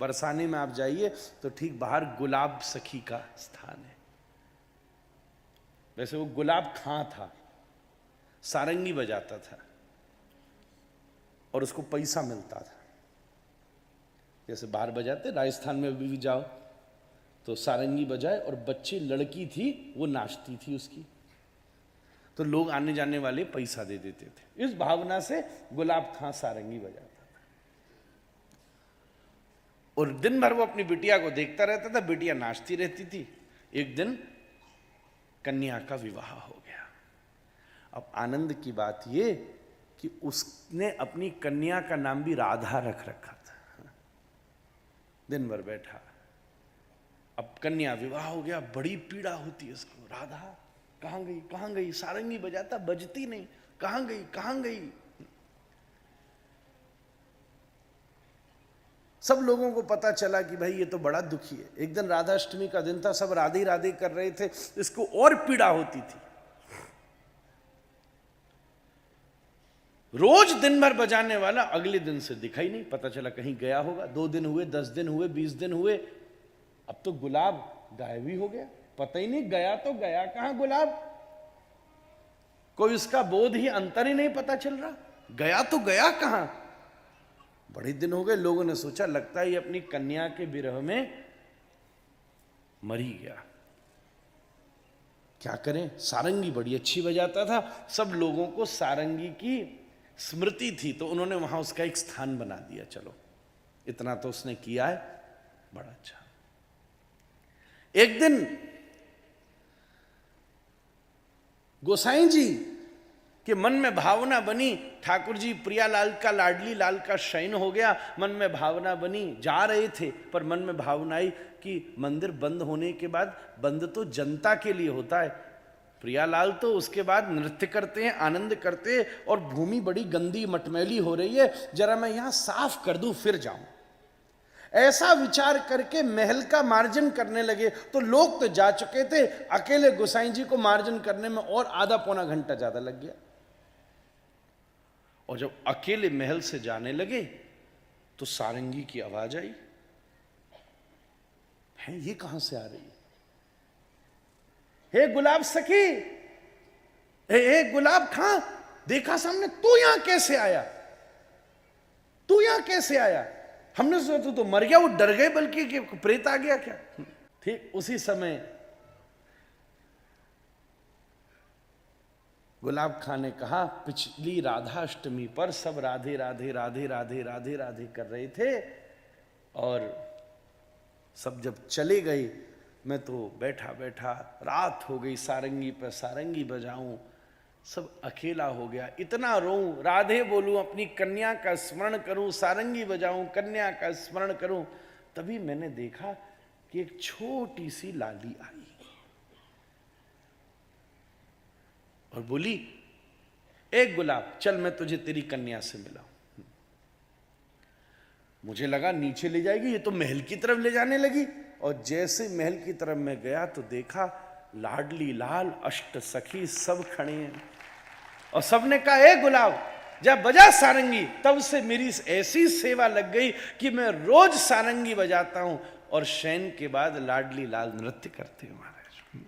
बरसाने में आप जाइए तो ठीक बाहर गुलाब सखी का स्थान है। वैसे वो गुलाब खां था, सारंगी बजाता था और उसको पैसा मिलता था। जैसे बाहर बजाते, राजस्थान में भी जाओ तो सारंगी बजाए और बच्चे, लड़की थी वो नाचती थी उसकी, तो लोग आने जाने वाले पैसा दे देते थे। इस भावना से गुलाब खां सारंगी बजाता था और दिन भर वो अपनी बिटिया को देखता रहता था, बिटिया नाचती रहती थी। एक दिन कन्या का विवाह हो गया। अब आनंद की बात ये कि उसने अपनी कन्या का नाम भी राधा रख रखा था। दिन भर बैठा, अब कन्या विवाह हो गया, बड़ी पीड़ा होती है उसको। राधा कहां गई, कहां गई, सारंगी बजाता बजती नहीं, कहां गई, कहां गई। सब लोगों को पता चला कि भाई ये तो बड़ा दुखी है। एक दिन राधाष्टमी का दिन था, सब राधे राधे कर रहे थे, इसको और पीड़ा होती थी। रोज दिन भर बजाने वाला अगले दिन से दिखाई नहीं, पता चला कहीं गया होगा। 2 दिन हुए, 10 दिन हुए, 20 दिन हुए, अब तो गुलाब गायब ही हो गया, पता ही नहीं गया तो गया कहां गुलाब। कोई उसका बोध ही, अंतर ही नहीं पता चल रहा, गया तो गया कहां। बड़े दिन हो गए, लोगों ने सोचा लगता है ये अपनी कन्या के विरह में मर ही गया। क्या करें, सारंगी बड़ी अच्छी बजाता था, सब लोगों को सारंगी की स्मृति थी, तो उन्होंने वहां उसका एक स्थान बना दिया। चलो इतना तो उसने किया है, बड़ा अच्छा। एक दिन गोसाई जी के मन में भावना बनी, ठाकुर जी प्रियालाल का, लाडली लाल का शयन हो गया, मन में भावना बनी। जा रहे थे पर मन में भावना आई कि मंदिर बंद होने के बाद, बंद तो जनता के लिए होता है, प्रियालाल तो उसके बाद नृत्य करते हैं, आनंद करते हैं, और भूमि बड़ी गंदी मटमैली हो रही है, जरा मैं यहां साफ कर दूं फिर जाऊं। ऐसा विचार करके महल का मार्जन करने लगे। तो लोग तो जा चुके थे, अकेले गोसाई जी को मार्जन करने में और आधा पौना घंटा ज्यादा लग गया। और जब अकेले महल से जाने लगे तो सारंगी की आवाज आई। है ये कहां से आ रही है? हे गुलाब सखी, हे गुलाब खां, देखा सामने, तू यहां कैसे आया, तू यहां कैसे आया? हमने सोचा तू तो मर गया, वो डर गए बल्कि कि प्रेत आ गया क्या। ठीक उसी समय गुलाब खां ने कहा, पिछली राधाष्टमी पर सब राधे राधे राधे राधे राधे राधे कर रहे थे और सब जब चले गए, मैं तो बैठा बैठा, रात हो गई, सारंगी पर सारंगी बजाऊं, सब अकेला हो गया। इतना रोऊं, राधे बोलूं, अपनी कन्या का स्मरण करूं, सारंगी बजाऊं, कन्या का स्मरण करूं। तभी मैंने देखा कि एक छोटी सी लाली आई और बोली, एक गुलाब चल मैं तुझे तेरी कन्या से मिलाऊं। मुझे लगा नीचे ले जाएगी, ये तो महल की तरफ ले जाने लगी। और जैसे महल की तरफ मैं गया तो देखा लाडली लाल, अष्ट सखी सब खड़े हैं और सबने कहा, ए गुलाब जब बजा सारंगी। तब से मेरी ऐसी सेवा लग गई कि मैं रोज सारंगी बजाता हूं और शयन के बाद लाडली लाल नृत्य करते हैं महाराज,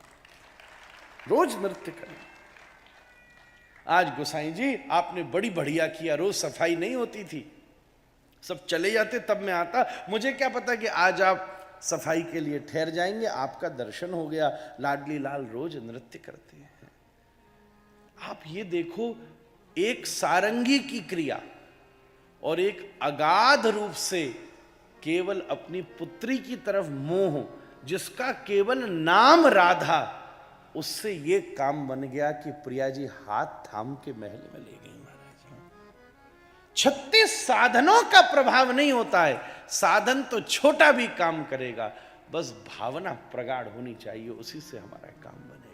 रोज नृत्य करें। आज गोसाई जी आपने बड़ी बढ़िया किया, रोज सफाई नहीं होती थी, सब चले जाते तब मैं आता। मुझे क्या पता कि आज आप सफाई के लिए ठहर जाएंगे, आपका दर्शन हो गया। लाडली लाल रोज नृत्य करते हैं। आप ये देखो, एक सारंगी की क्रिया और एक अगाध रूप से केवल अपनी पुत्री की तरफ मोह, जिसका केवल नाम राधा, उससे ये काम बन गया कि प्रिया जी हाथ थाम के महल में ले गई महाराज। 36 साधनों का प्रभाव नहीं होता है, साधन तो छोटा भी काम करेगा, बस भावना प्रगाढ़ होनी चाहिए, उसी से हमारा काम बने।